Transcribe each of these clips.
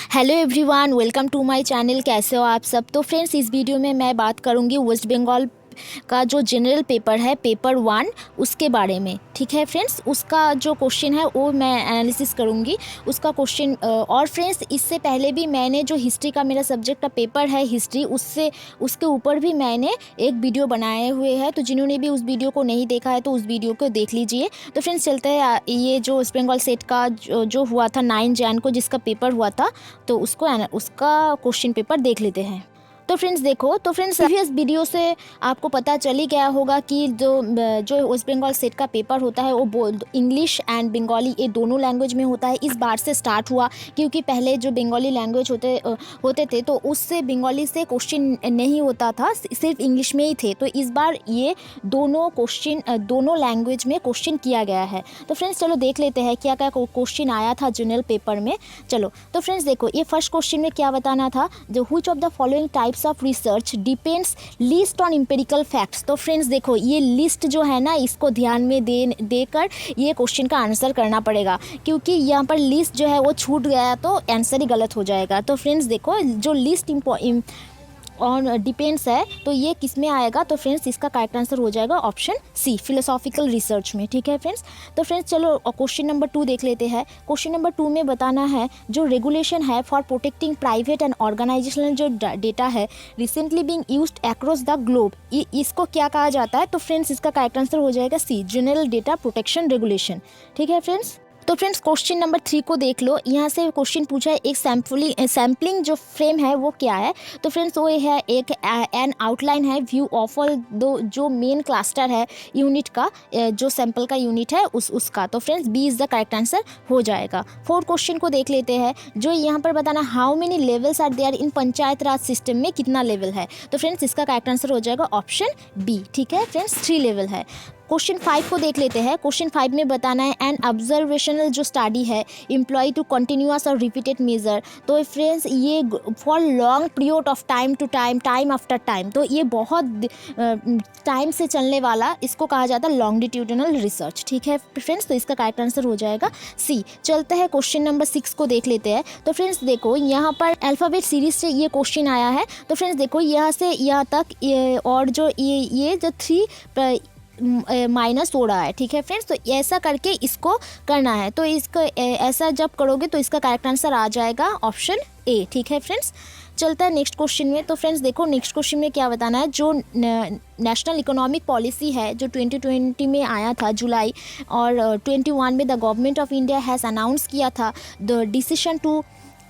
Hello everyone, welcome to my channel. कैसे हो आप सब। तो फ्रेंड्स, इस वीडियो में मैं बात करूंगी वेस्ट बंगाल का जो जनरल पेपर है, पेपर 1, उसके बारे में। ठीक है फ्रेंड्स, उसका जो क्वेश्चन है वो मैं एनालिसिस करूंगी उसका क्वेश्चन। और फ्रेंड्स, इससे पहले भी मैंने जो हिस्ट्री का मेरा सब्जेक्ट का पेपर है हिस्ट्री, उसके ऊपर भी मैंने एक वीडियो बनाए हुए हैं। तो जिन्होंने भी उस वीडियो को नहीं देखा है तो उस वीडियो को देख लीजिए। तो फ्रेंड्स, चलते हैं ये जो वेस्ट बंगाल सेट का जो हुआ था 9 जैन को, जिसका पेपर हुआ था, तो उसका क्वेश्चन पेपर देख लेते हैं। तो फ्रेंड्स देखो, तो फ्रेंड्स प्रीवियस वीडियो से आपको पता चल ही गया होगा कि जो वेस्ट बंगाल सेट का पेपर होता है वो इंग्लिश एंड बंगाली ये दोनों लैंग्वेज में होता है। इस बार से स्टार्ट हुआ क्योंकि पहले जो बंगाली लैंग्वेज होते थे तो उससे बंगाली से क्वेश्चन नहीं होता था, सिर्फ इंग्लिश में ही थे। तो इस बार ये दोनों लैंग्वेज में क्वेश्चन किया गया है। तो फ्रेंड्स चलो देख लेते हैं क्या क्या क्वेश्चन आया था जनरल पेपर में। चलो तो फ्रेंड्स देखो, ये फर्स्ट क्वेश्चन में क्या बताना था, जो which of the following types of research depends least on empirical facts. तो फ्रेंड्स देखो, ये लिस्ट जो है ना, इसको ध्यान में देकर ये क्वेश्चन का आंसर करना पड़ेगा, क्योंकि यहाँ पर लिस्ट जो है वो छूट गया तो आंसर ही गलत हो जाएगा। तो फ्रेंड्स देखो, जो लिस्ट ऑन डिपेंड्स है तो ये किस में आएगा, तो फ्रेंड्स इसका करेक्ट आंसर हो जाएगा ऑप्शन सी, फिलोसॉफिकल रिसर्च में। ठीक है फ्रेंड्स। तो फ्रेंड्स चलो क्वेश्चन नंबर 2 देख लेते हैं। क्वेश्चन नंबर 2 में बताना है जो रेगुलेशन है for protecting private and organisational जो डेटा है recently being used across the globe, इसको क्या कहा जाता है, तो फ्रेंड्स इसका करेक्ट आंसर हो जाएगा सी, जनरल डेटा प्रोटेक्शन रेगुलेशन। ठीक है फ्रेंड्स। तो फ्रेंड्स क्वेश्चन नंबर 3 को देख लो। यहाँ से क्वेश्चन पूछा है एक सैम्पलिंग जो फ्रेम है वो क्या है, तो फ्रेंड्स वो है एक एन आउटलाइन है व्यू ऑफ ऑल दो जो मेन क्लस्टर है यूनिट का, जो सैंपल का यूनिट है उसका। तो friends B is the correct answer हो जाएगा। 4th क्वेश्चन को देख लेते हैं, जो यहाँ पर बताना how many levels are there in panchayat raj system में कितना लेवल है, तो फ्रेंड्स इसका करेक्ट आंसर हो जाएगा ऑप्शन बी। ठीक है फ्रेंड्स, 3 लेवल है। क्वेश्चन 5 को देख लेते हैं। क्वेश्चन 5 में बताना है एन ऑब्जर्वेशनल जो स्टडी है इम्प्लॉय टू कंटिन्यूअस और रिपीटेड मेजर। तो फ्रेंड्स ये for long period of time to time after time, तो ये बहुत टाइम से चलने वाला, इसको कहा जाता है लॉन्गिट्यूडिनल रिसर्च। ठीक है फ्रेंड्स, तो इसका करेक्ट आंसर हो जाएगा सी। चलते हैं क्वेश्चन नंबर 6 को देख लेते हैं। तो फ्रेंड्स देखो, यहाँ पर अल्फ़ाबेट सीरीज से ये क्वेश्चन आया है। तो फ्रेंड्स देखो, यहाँ से यहाँ तक और जो ये जो 3 माइनस हो रहा है। ठीक है फ्रेंड्स, तो ऐसा करके इसको करना है। तो इसको ऐसा जब करोगे तो इसका करेक्ट आंसर आ जाएगा ऑप्शन ए। ठीक है फ्रेंड्स, चलता है नेक्स्ट क्वेश्चन में। तो फ्रेंड्स देखो, नेक्स्ट क्वेश्चन में क्या बताना है, जो नेशनल इकोनॉमिक पॉलिसी है जो 2020 में आया था जुलाई, और 21 में the government of India has announce किया था the decision to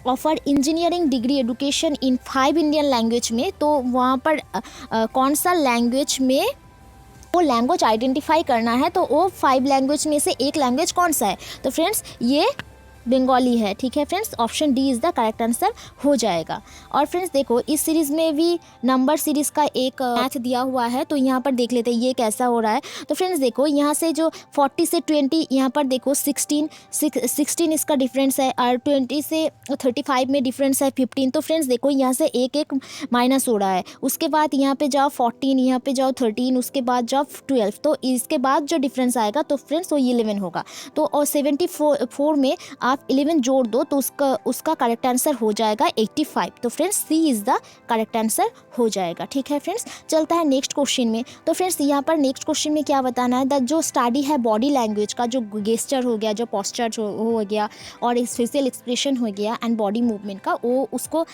offer engineering degree education in 5 Indian language में। तो वहाँ पर कौन सा लैंग्वेज में वो लैंग्वेज आइडेंटिफाई करना है, तो वो 5 लैंग्वेज में से एक लैंग्वेज कौन सा है, तो फ्रेंड्स ये बंगाली है। ठीक है friends, option D is the correct answer हो जाएगा। और फ्रेंड्स देखो, इस सीरीज़ में भी नंबर सीरीज़ का एक मैथ दिया हुआ है, तो यहाँ पर देख लेते हैं ये कैसा हो रहा है। तो फ्रेंड्स देखो, यहाँ से जो 40 से 20, यहाँ पर देखो 16 इसका डिफरेंस है, और 20 से 35 में डिफरेंस है 15। तो फ्रेंड्स देखो, यहाँ से एक माइनस हो रहा है। उसके बाद यहाँ पे जाओ 14, यहाँ पे जाओ 13, उसके बाद जाओ 12, तो इसके बाद जो डिफरेंस आएगा तो फ्रेंड्स वो 11 होगा। तो और 74 में आप 11 जोड़ दो तो उसका करेक्ट आंसर हो जाएगा 85। तो friends C is the correct answer हो जाएगा। ठीक है फ्रेंड्स, चलता है नेक्स्ट क्वेश्चन में। तो फ्रेंड्स यहाँ पर नेक्स्ट क्वेश्चन में क्या बताना है, जो स्टडी है बॉडी लैंग्वेज का, जो गेस्चर हो गया, जो पोस्चर हो गया, और इस फेशियल एक्सप्रेशन हो गया एंड बॉडी मूवमेंट का, वो उसको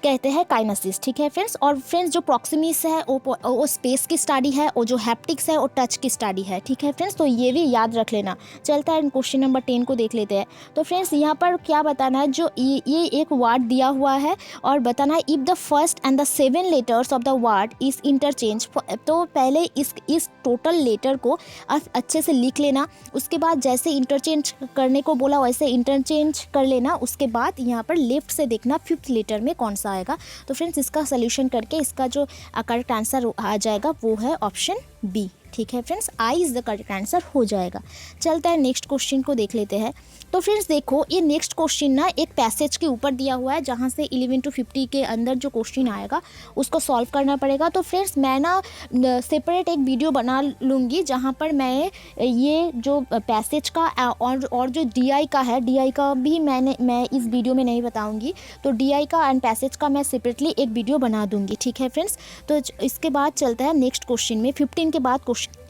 कहते हैं काइनेसिस। ठीक है फ्रेंड्स। और फ्रेंड्स जो प्रॉक्सिमिक्स है वो स्पेस की स्टडी है, और जो हैप्टिक्स है वो टच की स्टडी है। ठीक है फ्रेंड्स, तो ये भी याद रख लेना। चलता है क्वेश्चन नंबर 10 को देख लेते हैं। तो फ्रेंड्स यहाँ पर क्या बताना है, जो ये एक वर्ड दिया हुआ है और बताना है if the first and the 7 letters of the word is interchange. तो पहले इस टोटल लेटर को आप अच्छे से लिख लेना, उसके बाद जैसे इंटरचेंज करने को बोला वैसे इंटरचेंज कर लेना। उसके बाद यहाँ पर लेफ्ट से देखना 5th लेटर में कौन सा आएगा। तो फ्रेंड्स इसका सोल्यूशन करके इसका जो करेक्ट आंसर आ जाएगा वो है ऑप्शन बी। ठीक है friends, I is the correct answer हो जाएगा। चलता है नेक्स्ट क्वेश्चन को देख लेते हैं। तो फ्रेंड्स देखो, ये नेक्स्ट क्वेश्चन ना एक पैसेज के ऊपर दिया हुआ है, जहाँ से 11 to 50 के अंदर जो क्वेश्चन आएगा उसको सॉल्व करना पड़ेगा। तो फ्रेंड्स मैं ना सेपरेट एक वीडियो बना लूँगी, जहाँ पर मैं ये जो पैसेज का और जो DI का है, DI का भी मैं इस वीडियो में नहीं बताऊँगी। तो DI का एंड पैसेज का मैं सेपरेटली एक वीडियो बना दूँगी, ठीक है फ्रेंड्स। तो इसके बाद चलता है नेक्स्ट क्वेश्चन में, 15 के बाद क्वेश्चन।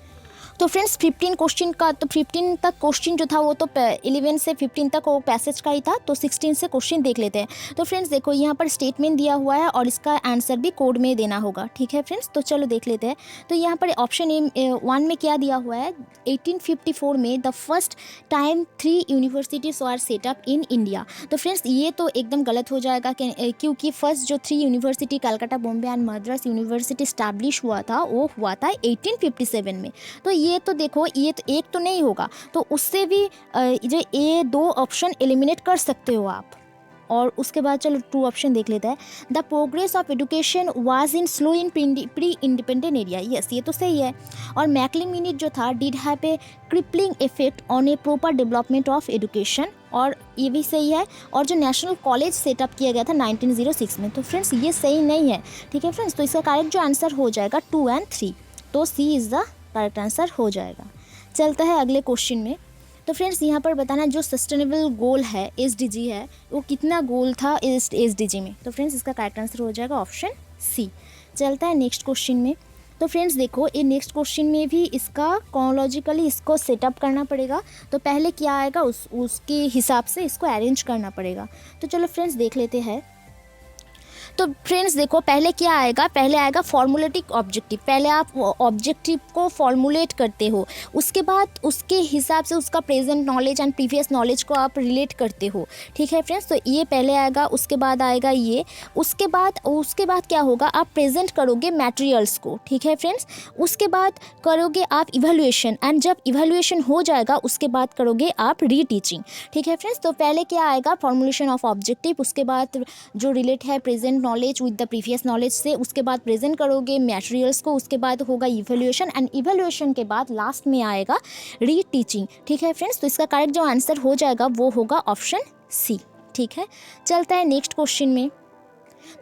तो फ्रेंड्स 15 क्वेश्चन का, तो 15 तक क्वेश्चन जो था वो तो 11 से 15 तक वो पैसेज का ही था। तो 16 से क्वेश्चन देख लेते हैं। तो फ्रेंड्स देखो, यहाँ पर स्टेटमेंट दिया हुआ है और इसका आंसर भी कोड में देना होगा, ठीक है फ्रेंड्स। तो चलो देख लेते हैं। तो यहाँ पर ऑप्शन 1 में क्या दिया हुआ है, 1854 में the first time 3 universities are set up in India. तो फ्रेंड्स ये तो एकदम गलत हो जाएगा, क्योंकि फर्स्ट जो 3 university Calcutta, Bombay and Madras university establish हुआ था वो हुआ था 1857 में। तो ये तो देखो, ये तो एक तो नहीं होगा, तो उससे भी जो ये 2 ऑप्शन एलिमिनेट कर सकते हो आप। और उसके बाद चलो 2 ऑप्शन देख लेते हैं। The progress of education was in slow in pre independent area. Yes, ये तो सही है। और मैकलिन मिनट जो था, did have a crippling effect on A proper development of education, और ये भी सही है। और जो नेशनल कॉलेज सेटअप किया गया था 1906 में। तो फ्रेंड्स ये सही नहीं है, ठीक है फ्रेंड्स। तो इसका करेक्ट जो आंसर हो जाएगा 2 और 3। तो सी इज़ द करेक्ट आंसर हो जाएगा। चलता है अगले क्वेश्चन में। तो फ्रेंड्स यहाँ पर बताना, जो सस्टेनेबल गोल है, SDG है, वो कितना गोल था इस SDG में। तो फ्रेंड्स इसका करेक्ट आंसर हो जाएगा ऑप्शन सी। चलता है नेक्स्ट क्वेश्चन में। तो फ्रेंड्स देखो, ये नेक्स्ट क्वेश्चन में भी इसका क्रोनोलॉजिकली इसको सेटअप करना पड़ेगा। तो पहले क्या आएगा उसके हिसाब से इसको अरेंज करना पड़ेगा। तो चलो फ्रेंड्स देख लेते हैं। तो फ्रेंड्स देखो, पहले क्या आएगा, पहले आएगा फॉर्मुलेटिक ऑब्जेक्टिव। पहले आप ऑब्जेक्टिव को फॉर्मुलेट करते हो, उसके बाद उसके हिसाब से उसका present knowledge and previous knowledge को आप रिलेट करते हो, ठीक है फ्रेंड्स। तो ये पहले आएगा, उसके बाद आएगा ये, उसके बाद क्या होगा, आप प्रेजेंट करोगे मटेरियल्स को, ठीक है फ्रेंड्स। उसके बाद करोगे आप इवैल्यूएशन, एंड जब इवैल्यूएशन हो जाएगा उसके बाद करोगे आप रीटीचिंग, ठीक है फ्रेंड्स। तो पहले क्या आएगा, फॉर्मुलेशन ऑफ ऑब्जेक्टिव, उसके बाद जो रिलेट है present knowledge with the previous knowledge से, उसके बाद प्रेजेंट करोगे मटेरियल्स को, उसके बाद होगा इवैल्यूएशन, एंड इवैल्यूएशन के बाद लास्ट में आएगा रीटीचिंग, ठीक है फ्रेंड्स। तो इसका करेक्ट जो आंसर हो जाएगा वो होगा ऑप्शन सी, ठीक है। चलता है नेक्स्ट क्वेश्चन में।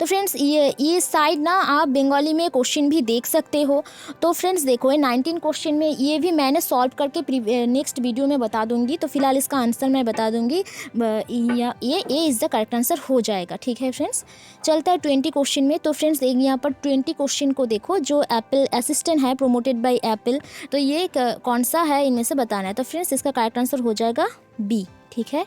तो फ्रेंड्स ये साइड ना आप बंगाली में क्वेश्चन भी देख सकते हो। तो फ्रेंड्स देखो, ये 19 क्वेश्चन में ये भी मैंने सॉल्व करके नेक्स्ट वीडियो में बता दूंगी। तो फिलहाल इसका आंसर मैं बता दूंगी, ये इज़ द करेक्ट आंसर हो जाएगा, ठीक है फ्रेंड्स। चलता है 20 क्वेश्चन में। तो फ्रेंड्स यहाँ पर 20 क्वेश्चन को देखो, जो एप्पल असिस्टेंट है प्रोमोटेड बाय एप्पल, तो ये कौन सा है इनमें से बताना है। तो फ्रेंड्स इसका करेक्ट आंसर हो जाएगा बी, ठीक है।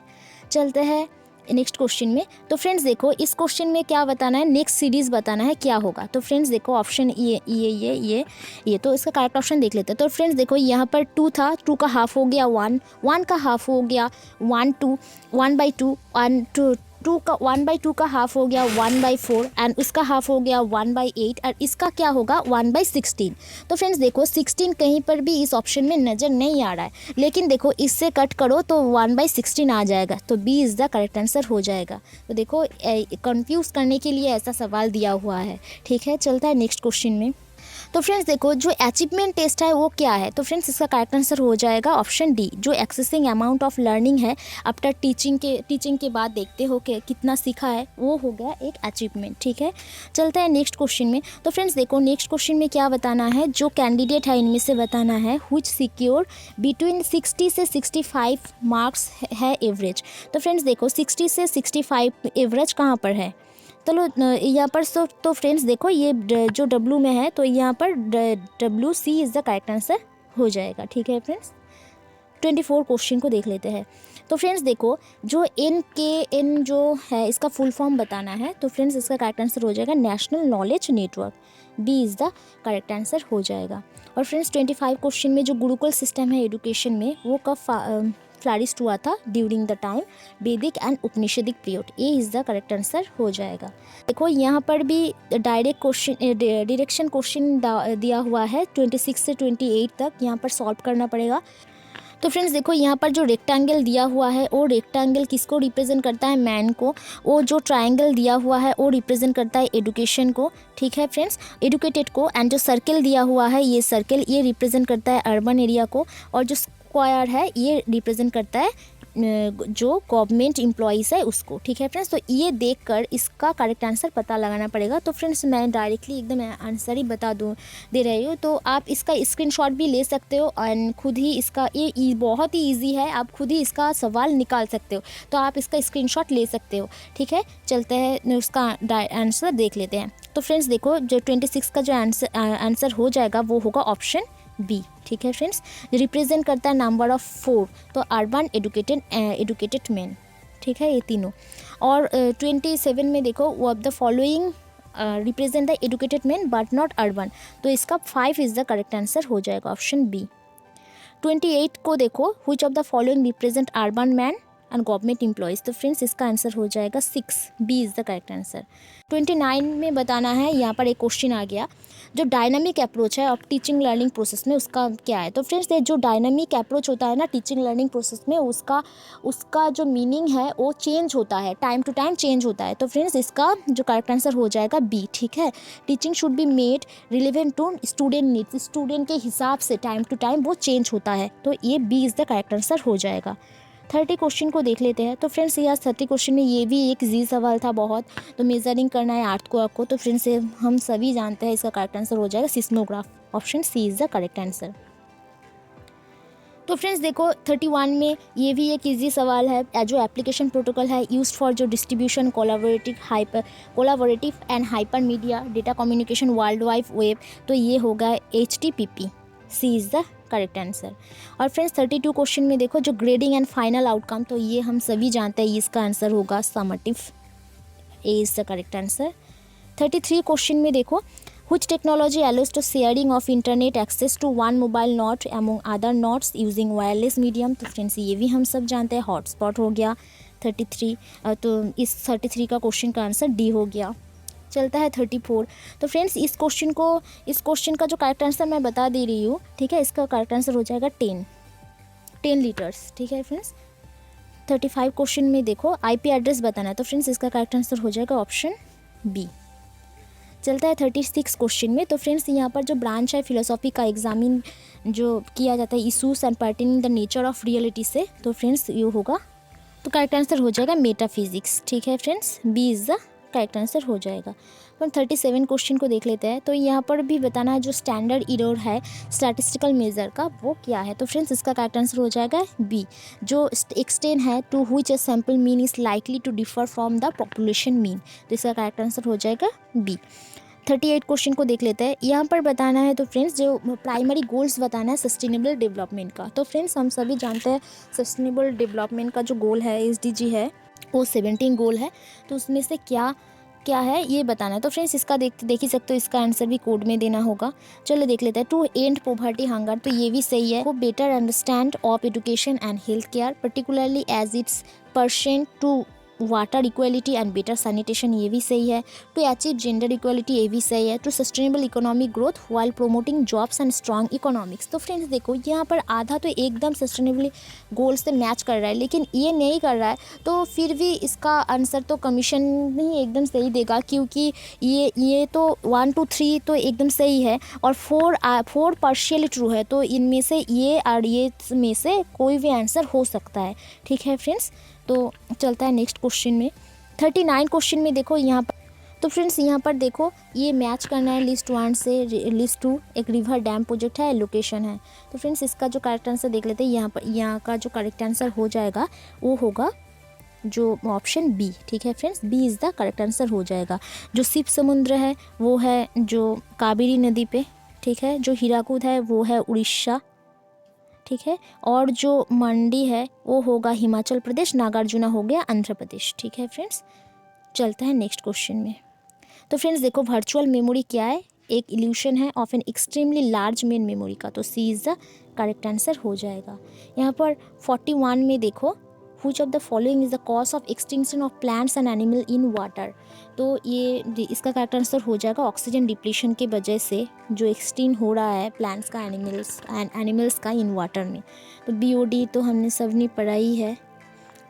चलते हैं नेक्स्ट क्वेश्चन में। तो फ्रेंड्स देखो, इस क्वेश्चन में क्या बताना है, नेक्स्ट सीरीज़ बताना है क्या होगा। तो फ्रेंड्स देखो, ऑप्शन ये तो इसका करेक्ट ऑप्शन देख लेते हैं। तो फ्रेंड्स देखो, यहाँ पर 2 था, 2 का हाफ हो गया 1, 1 का हाफ हो गया 1 2, 1/2, 2 का 1/2 का हाफ हो गया 1/4, एंड उसका हाफ हो गया 1/8, और इसका क्या होगा 1/16। तो फ्रेंड्स देखो, 16 कहीं पर भी इस ऑप्शन में नज़र नहीं आ रहा है, लेकिन देखो इससे कट करो तो 1/16 आ जाएगा। तो B is the correct answer हो जाएगा। तो देखो, कंफ्यूज करने के लिए ऐसा सवाल दिया हुआ है, ठीक है। चलता है नेक्स्ट क्वेश्चन में। तो फ्रेंड्स देखो, जो अचीवमेंट टेस्ट है वो क्या है। तो फ्रेंड्स इसका करेक्ट आंसर हो जाएगा ऑप्शन डी, जो एक्सेसिंग अमाउंट ऑफ लर्निंग है आफ्टर टीचिंग के बाद देखते हो कि कितना सीखा है, वो हो गया एक अचीवमेंट, ठीक है। चलता है नेक्स्ट क्वेश्चन में। तो फ्रेंड्स देखो, नेक्स्ट क्वेश्चन में क्या बताना है, जो कैंडिडेट है इनमें से बताना है व्हिच सिक्योर बिटवीन 60 से 65 मार्क्स है एवरेज। तो फ्रेंड्स देखो, 60 से 65 एवरेज कहाँ पर है। चलो यहाँ पर तो फ्रेंड्स देखो, ये जो डब्लू में है, तो यहाँ पर WC is the correct answer हो जाएगा, ठीक है फ्रेंड्स। 24 क्वेश्चन को देख लेते हैं। तो फ्रेंड्स देखो, जो NKN जो है इसका फुल फॉर्म बताना है। तो फ्रेंड्स इसका करेक्ट आंसर हो जाएगा national knowledge network, B is the correct answer हो जाएगा। और फ्रेंड्स 25 क्वेश्चन में जो गुरुकुल सिस्टम है एजुकेशन में, वो कब फ्लरिश्ड हुआ था, ड्यूरिंग द टाइम वैदिक and Upanishadic period, A is the correct answer हो जाएगा। देखो यहाँ पर भी डायरेक्शन क्वेश्चन दिया हुआ है 26 से 28 तक, यहाँ पर सॉल्व करना पड़ेगा। तो फ्रेंड्स देखो यहाँ पर जो रेक्टेंगल दिया हुआ है वो रेक्टेंगल किसको रिप्रेजेंट करता है, मैन को। वो जो ट्रायंगल दिया हुआ है वो रिप्रेजेंट करता है एजुकेशन को, ठीक है फ्रेंड्स, एजुकेटेड को। एंड जो सर्कल दिया हुआ है ये सर्कल ये रिप्रेजेंट करता है अर्बन एरिया को। और जो स्क्वायर है ये रिप्रेजेंट करता है जो गवर्नमेंट एम्प्लॉइज़ है उसको, ठीक है फ्रेंड्स। तो ये देखकर इसका करेक्ट आंसर पता लगाना पड़ेगा। तो फ्रेंड्स मैं डायरेक्टली एकदम आंसर ही बता दे रही हूँ। तो आप इसका स्क्रीनशॉट भी ले सकते हो एंड खुद ही इसका ये बहुत ही इजी है, आप खुद ही इसका सवाल निकाल सकते हो। तो आप इसका स्क्रीनशॉट ले सकते हो, ठीक है। चलते हैं उसका आंसर देख लेते हैं। तो फ्रेंड्स देखो जो 26 का जो आंसर हो जाएगा वो होगा ऑप्शन बी, ठीक है फ्रेंड्स। रिप्रेजेंट करता है नंबर ऑफ 4, तो अर्बन एडुकेटेड मैन, ठीक है, ये तीनों। और 27 में देखो वो of the following represent the educated man but not urban, तो इसका 5 इज़ द करेक्ट आंसर हो जाएगा ऑप्शन बी। 28 को देखो which of the following represent urban man and government employees, तो फ्रेंड्स इसका आंसर हो जाएगा 6, B is the correct answer. 29 में बताना है, यहाँ पर एक क्वेश्चन आ गया जो डायनामिक अप्रोच है ऑफ टीचिंग लर्निंग प्रोसेस में उसका क्या है। तो फ्रेंड्स ये जो डायनामिक अप्रोच होता है ना टीचिंग लर्निंग प्रोसेस में उसका जो मीनिंग है वो चेंज होता है, टाइम टू टाइम चेंज होता है। तो फ्रेंड्स इसका जो करेक्ट आंसर हो जाएगा बी, ठीक है। Teaching should be made relevant to student needs, student के हिसाब से टाइम टू टाइम वो चेंज होता है। तो ये B is the correct answer हो जाएगा। 30 क्वेश्चन को देख लेते हैं। तो फ्रेंड्स यहाँ 30 क्वेश्चन में ये भी एक जी सवाल था बहुत, तो मेजरिंग करना है अर्थ को आपको। तो फ्रेंड्स हम सभी जानते हैं इसका करेक्ट आंसर हो जाएगा seismograph, option C is the correct answer. तो फ्रेंड्स देखो 31 में ये भी एक इजी सवाल है, जो एप्लीकेशन प्रोटोकॉल है यूज्ड फॉर जो distribution collaborative and hypermedia data communication world wide web, तो ये होगा HTTP, C is the correct answer. और फ्रेंड्स 32 क्वेश्चन में देखो जो ग्रेडिंग एंड फाइनल आउटकम, तो ये हम सभी जानते हैं इसका आंसर होगा summative, A is the correct answer. 33 question में देखो which technology allows to sharing of internet access to one mobile node among other nodes using wireless medium, तो फ्रेंड्स ये भी हम सब जानते हैं हॉटस्पॉट हो गया 33। तो इस 33 का क्वेश्चन का आंसर डी हो गया। चलता है 34। तो फ्रेंड्स इस क्वेश्चन का जो करेक्ट आंसर मैं बता दे रही हूँ, ठीक है, इसका करेक्ट आंसर हो जाएगा 10 लीटर्स, ठीक है फ्रेंड्स। 35 क्वेश्चन में देखो IP एड्रेस बताना है, तो फ्रेंड्स इसका करेक्ट आंसर हो जाएगा ऑप्शन बी। चलता है 36 क्वेश्चन में। तो फ्रेंड्स यहाँ पर जो ब्रांच है फिलोसॉफी का एग्जामिन जो किया जाता है issues and pertaining the nature of reality से, तो फ्रेंड्स ये होगा, तो करेक्ट आंसर हो जाएगा मेटाफिजिक्स, ठीक है friends, B is the correct answer हो जाएगा। तो 37 क्वेश्चन को देख लेते हैं। तो यहाँ पर भी बताना है जो स्टैंडर्ड एरर है स्टैटिस्टिकल मेजर का वो क्या है। तो फ्रेंड्स इसका करेक्ट आंसर हो जाएगा बी, जो एक्सटेंड है to which a sample mean is likely to differ from the population mean, तो इसका करेक्ट आंसर हो जाएगा बी। 38 क्वेश्चन को देख लेते हैं। यहाँ पर बताना है तो फ्रेंड्स जो प्राइमरी गोल्स बताना है सस्टेनेबल डेवलपमेंट का। तो फ्रेंड्स हम सभी जानते हैं सस्टेनेबल डेवलपमेंट का जो गोल है SDG है वो 17 गोल है, तो उसमें से क्या क्या है ये बताना है। तो फ्रेंड्स इसका देख ही सकते हो, इसका आंसर भी कोड में देना होगा। चलो देख लेते हैं। टू एंड पॉवर्टी हंगर, तो ये भी सही है। को better understand of education and health care particularly as its percent to water equality and better sanitation, ये भी सही है। टू अचीव जेंडर इक्वलिटी, ये भी सही है। To sustainable economic growth while promoting jobs and strong economics, तो friends देखो यहाँ पर आधा तो एकदम सस्टेनेबल गोल से मैच कर रहा है, लेकिन ये नहीं कर रहा है, तो फिर भी इसका आंसर तो कमीशन नहीं एकदम सही देगा, क्योंकि ये तो 1 2 3 तो एकदम सही है और 4 पार्शियली ट्रू है, तो इनमें से ये और ये में से कोई भी आंसर हो सकता है, ठीक है फ्रेंड्स। तो चलता है नेक्स्ट क्वेश्चन में। 39 क्वेश्चन में देखो यहाँ पर, तो फ्रेंड्स यहाँ पर देखो ये मैच करना है लिस्ट 1 से लिस्ट 2, एक रिवर डैम प्रोजेक्ट है, लोकेशन है। तो फ्रेंड्स इसका जो करेक्ट आंसर देख लेते हैं। यहाँ का जो करेक्ट आंसर हो जाएगा वो होगा जो ऑप्शन बी, ठीक है friends, B is the correct answer हो जाएगा। जो शिव समुद्र है वो है जो कावेरी नदी पे, ठीक है। जो हीराकुद है वो है उड़ीसा, ठीक है। और जो मंडी है वो होगा हिमाचल प्रदेश, नागार्जुना हो गया आंध्र प्रदेश, ठीक है फ्रेंड्स। चलता है नेक्स्ट क्वेश्चन में। तो फ्रेंड्स देखो वर्चुअल मेमोरी क्या है, एक इल्यूशन है of an extremely large main memory का, तो सी इज़ द करेक्ट आंसर हो जाएगा। यहाँ पर 41 में देखो which of the following is the cause of extinction of plants and animal in water. तो ये इसका करेक्ट आंसर हो जाएगा ऑक्सीजन डिप्लीशन की वजह से जो एक्सटिंक्ट हो रहा है प्लांट्स का एनिमल्स का इन वाटर में। तो BOD तो हमने सब ने पढ़ा ही है।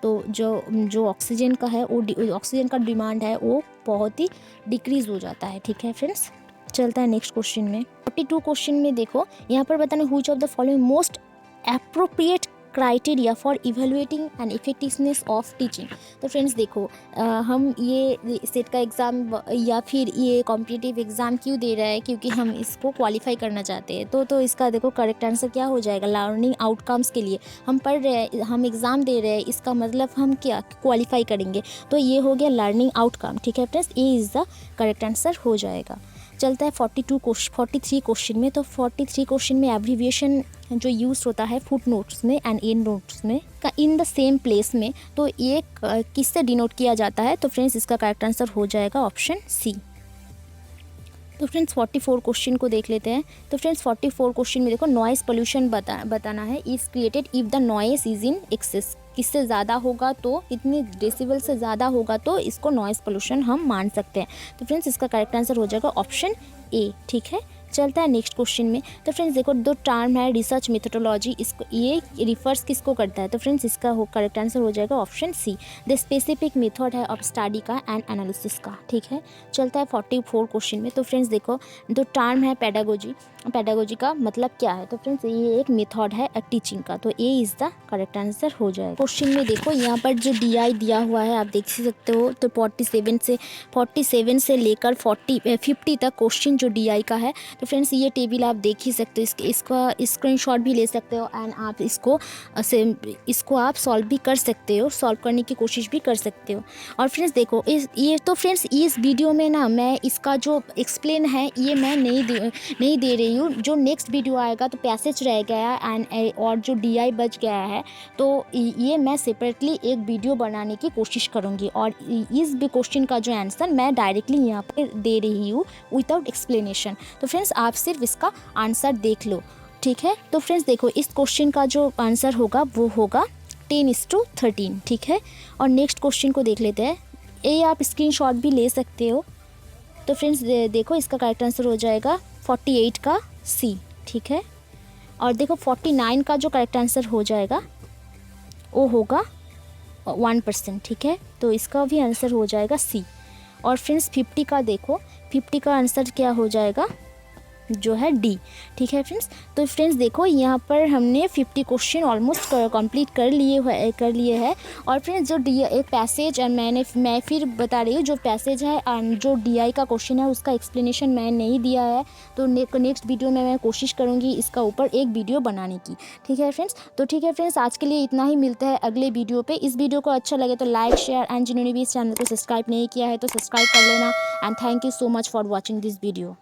तो जो ऑक्सीजन का है वो ऑक्सीजन का डिमांड है वो बहुत ही डिक्रीज़ हो जाता है। ठीक है फ्रेंड्स, चलता है नेक्स्ट क्वेश्चन में। 42 क्वेश्चन में देखो यहाँ पर बताना which of the following most appropriate criteria for evaluating and effectiveness of teaching. तो फ्रेंड्स देखो हम ये सेट का एग्ज़ाम या फिर ये कॉम्पिटिटिव एग्ज़ाम क्यों दे रहा है, क्योंकि हम इसको क्वालिफाई करना चाहते हैं। तो इसका देखो करेक्ट आंसर क्या हो जाएगा, लर्निंग आउटकम्स के लिए हम पढ़ रहे हैं, हम एग्ज़ाम दे रहे हैं, इसका मतलब हम क्या क्वालिफाई करेंगे। तो ये हो गया लर्निंग आउटकम। ठीक है friends, A is the correct answer हो जाएगा। चलता है 43 क्वेश्चन में। तो 43 क्वेश्चन में एब्रीविएशन जो यूज़ होता है फुट नोट्स में एंड एंड नोट्स में का इन द सेम प्लेस में, तो ये किससे डिनोट किया जाता है। तो फ्रेंड्स इसका करेक्ट आंसर हो जाएगा ऑप्शन सी। तो फ्रेंड्स 44 क्वेश्चन को देख लेते हैं। तो फ्रेंड्स 44 क्वेश्चन में देखो नॉइज़ पोल्यूशन बताना है। Is created if the noise is in excess. किससे ज़्यादा होगा, तो कितनी डेसिबल से ज़्यादा होगा तो इसको नॉइज़ पोल्यूशन हम मान सकते हैं। तो फ्रेंड्स इसका करेक्ट आंसर हो जाएगा ऑप्शन ए। ठीक है, चलता है नेक्स्ट क्वेश्चन में। तो फ्रेंड्स देखो दो टर्म है रिसर्च मेथोडोलॉजी, इसको ये रिफर्स किसको करता है। तो फ्रेंड्स इसका करेक्ट आंसर हो जाएगा option C. The specific method है ऑफ स्टडी का एंड एनालिसिस का। ठीक है, चलता है 44 क्वेश्चन में। तो फ्रेंड्स देखो दो टर्म है पेडागोजी का मतलब क्या है। तो फ्रेंड्स ये एक मेथड है टीचिंग का। तो ए इज़ द करेक्ट आंसर हो जाएगा। क्वेश्चन में देखो यहाँ पर जो DI दिया हुआ है आप देख सकते हो। तो 47 से लेकर 50 तक क्वेश्चन जो DI का है। तो फ्रेंड्स ये टेबल आप देख ही सकते हो, इसका स्क्रीनशॉट भी ले सकते हो एंड आप इसको आप सॉल्व भी कर सकते हो, सॉल्व करने की कोशिश भी कर सकते हो। और फ्रेंड्स देखो इस वीडियो में ना मैं इसका जो एक्सप्लेन है ये मैं नहीं दे रही हूँ। जो नेक्स्ट वीडियो आएगा तो पैसेज रह गया एंड और जो DI बच गया है तो ये मैं सेपरेटली एक वीडियो बनाने की कोशिश करूँगी। और इस भी क्वेश्चन का जो आंसर मैं डायरेक्टली यहाँ पर दे रही हूँ विदाउट एक्सप्लेनेशन। तो फ्रेंड्स आप सिर्फ इसका आंसर देख लो। ठीक है, तो फ्रेंड्स देखो इस क्वेश्चन का जो आंसर होगा वो होगा 10:13। ठीक है, और नेक्स्ट क्वेश्चन को देख लेते हैं। ये आप स्क्रीनशॉट भी ले सकते हो। तो फ्रेंड्स देखो इसका करेक्ट आंसर हो जाएगा 48 का सी। ठीक है, और देखो 49 का जो करेक्ट आंसर हो जाएगा वो होगा 1%। ठीक है, तो इसका भी आंसर हो जाएगा सी। और फ्रेंड्स 50 का देखो 50 का आंसर क्या हो जाएगा जो है डी। ठीक है फ्रेंड्स, तो फ्रेंड्स देखो यहाँ पर हमने 50 क्वेश्चन ऑलमोस्ट कंप्लीट कर लिए हैं। और फ्रेंड्स जो एक पैसेज मैं फिर बता रही हूँ, जो पैसेज है जो DI का क्वेश्चन है उसका एक्सप्लेनेशन मैं नहीं दिया है। तो नेक्स्ट वीडियो में मैं कोशिश करूँगी इसका ऊपर एक वीडियो बनाने की। ठीक है फ्रेंड्स, तो ठीक है फ्रेंड्स आज के लिए इतना ही, मिलता है अगले वीडियो पर। इस वीडियो को अच्छा लगे तो लाइक शेयर एंड जिन्होंने भी इस चैनल को सब्सक्राइब नहीं किया है तो सब्सक्राइब कर लेना। And thank you so much for watching this video.